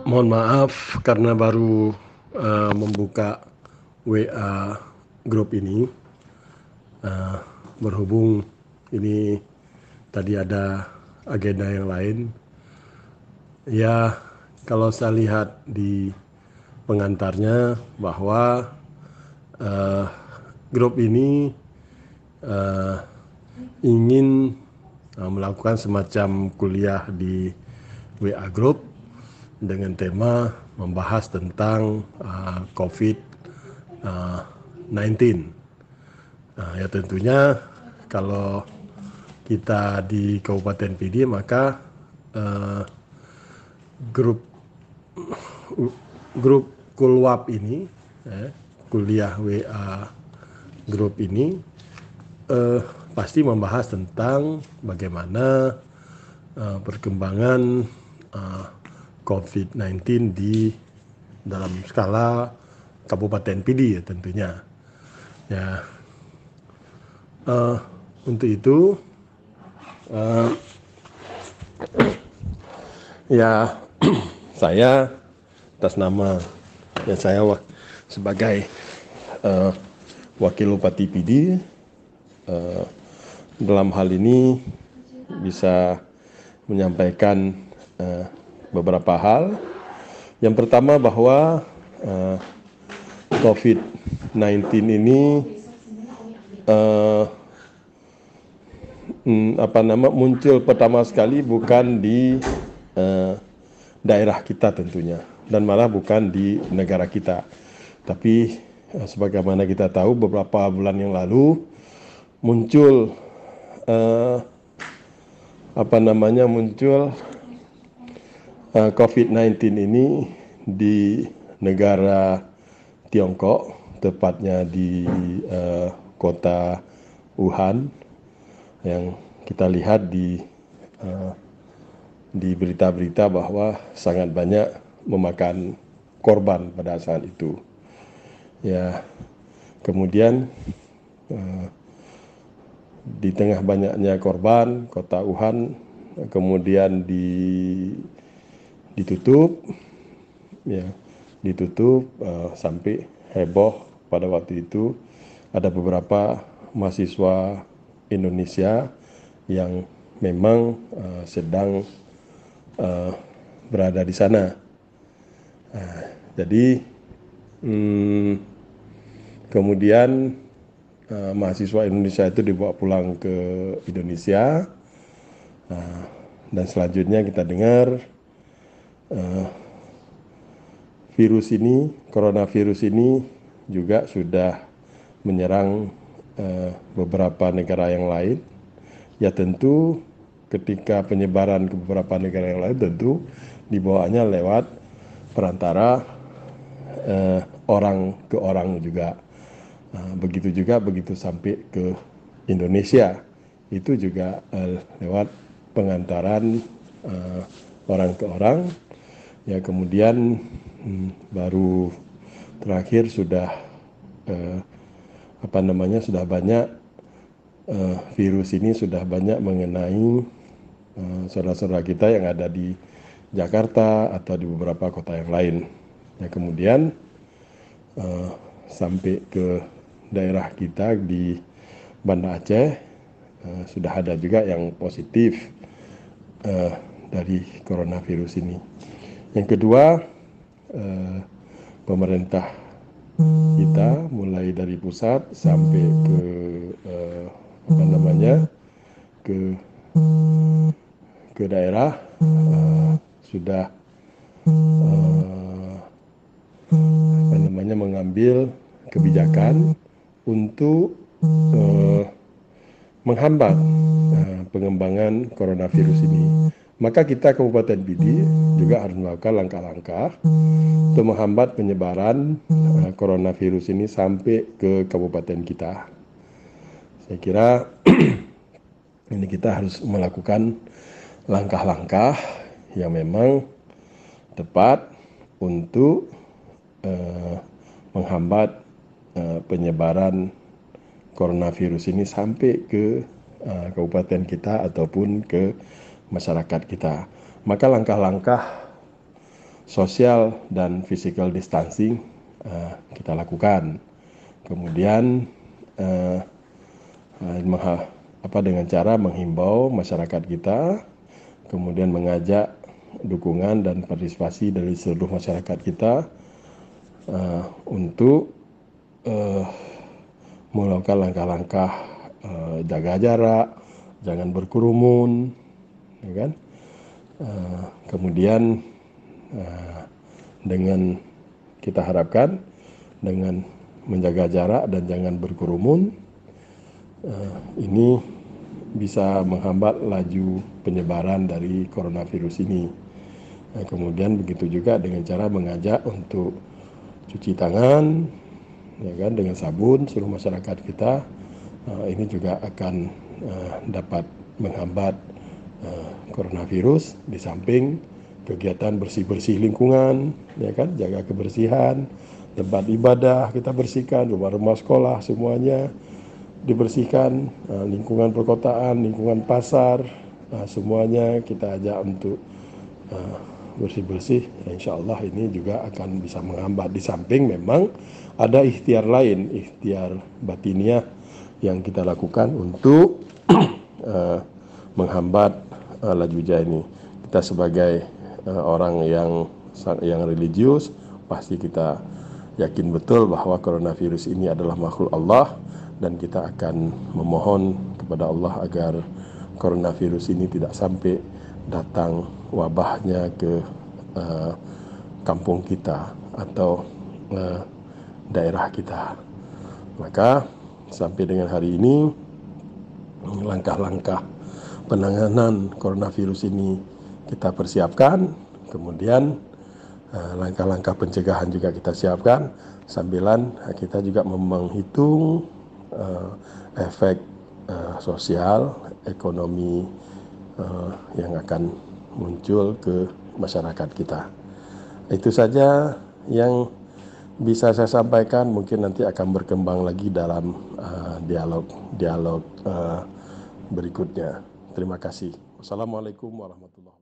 Mohon maaf karena baru membuka WA grup ini, berhubung ini tadi ada agenda yang lain. Ya, kalau saya lihat di pengantarnya bahwa grup ini ingin melakukan semacam kuliah di WA Group dengan tema membahas tentang COVID-19. Ya tentunya kalau kita di Kabupaten PD maka grup Kulwap ini, kuliah WA Group ini pasti membahas tentang bagaimana perkembangan COVID-19 di dalam skala Kabupaten PD ya tentunya. Ya, untuk itu ya saya atas nama saya sebagai Wakil Bupati PD dalam hal ini bisa menyampaikan beberapa hal. Yang pertama bahwa COVID-19 ini muncul pertama sekali bukan di daerah kita tentunya, dan malah bukan di negara kita. Tapi sebagaimana kita tahu beberapa bulan yang lalu muncul COVID-19 ini di negara Tiongkok, tepatnya di kota Wuhan, yang kita lihat di berita-berita bahwa sangat banyak memakan korban pada saat itu. Ya, kemudian di tengah banyaknya korban, kota Wuhan kemudian ditutup, sampai heboh pada waktu itu. Ada beberapa mahasiswa Indonesia yang memang sedang berada di sana. Jadi kemudian mahasiswa Indonesia itu dibawa pulang ke Indonesia, dan selanjutnya kita dengar coronavirus ini juga sudah menyerang beberapa negara yang lain. Ya tentu ketika penyebaran ke beberapa negara yang lain tentu dibawanya lewat perantara orang ke orang juga. Begitu juga begitu sampai ke Indonesia, itu juga lewat pengantaran orang ke orang. Ya kemudian baru terakhir sudah sudah banyak virus ini sudah banyak mengenai saudara-saudara kita yang ada di Jakarta atau di beberapa kota yang lain. Ya kemudian sampai ke daerah kita di Banda Aceh, sudah ada juga yang positif dari coronavirus ini. Yang kedua, pemerintah kita mulai dari pusat sampai ke daerah sudah mengambil kebijakan untuk menghambat pengembangan coronavirus ini. Maka kita Kabupaten PD juga harus melakukan langkah-langkah untuk menghambat penyebaran coronavirus ini sampai ke kabupaten kita. Saya kira ini kita harus melakukan langkah-langkah yang memang tepat untuk menghambat penyebaran coronavirus ini sampai ke kabupaten kita ataupun ke masyarakat kita. Maka langkah-langkah social dan physical distancing kita lakukan. Kemudian dengan cara menghimbau masyarakat kita, kemudian mengajak dukungan dan partisipasi dari seluruh masyarakat kita untuk melakukan langkah-langkah jaga jarak, jangan berkerumun, ya kan? Kemudian dengan kita harapkan dengan menjaga jarak dan jangan berkerumun, ini bisa menghambat laju penyebaran dari coronavirus ini. Kemudian begitu juga dengan cara mengajak untuk cuci tangan, ya kan, dengan sabun seluruh masyarakat kita. Ini juga akan dapat menghambat coronavirus, di samping kegiatan bersih-bersih lingkungan, ya kan, jaga kebersihan, tempat ibadah kita bersihkan, rumah-rumah sekolah semuanya dibersihkan, lingkungan perkotaan, lingkungan pasar, semuanya kita ajak untuk bersih-bersih. Insya Allah ini juga akan bisa menghambat, di samping memang ada ikhtiar lain, ikhtiar batiniah yang kita lakukan untuk menghambat laju ini. Kita sebagai orang yang religius, pasti kita yakin betul bahwa coronavirus ini adalah makhluk Allah, dan kita akan memohon kepada Allah agar coronavirus ini tidak sampai datang wabahnya ke kampung kita atau daerah kita. Maka sampai dengan hari ini langkah-langkah penanganan coronavirus ini kita persiapkan, kemudian langkah-langkah pencegahan juga kita siapkan, sambilan kita juga menghitung efek sosial, ekonomi yang akan muncul ke masyarakat kita. Itu saja yang bisa saya sampaikan, mungkin nanti akan berkembang lagi dalam dialog berikutnya. Terima kasih. Wassalamualaikum warahmatullahi wabarakatuh.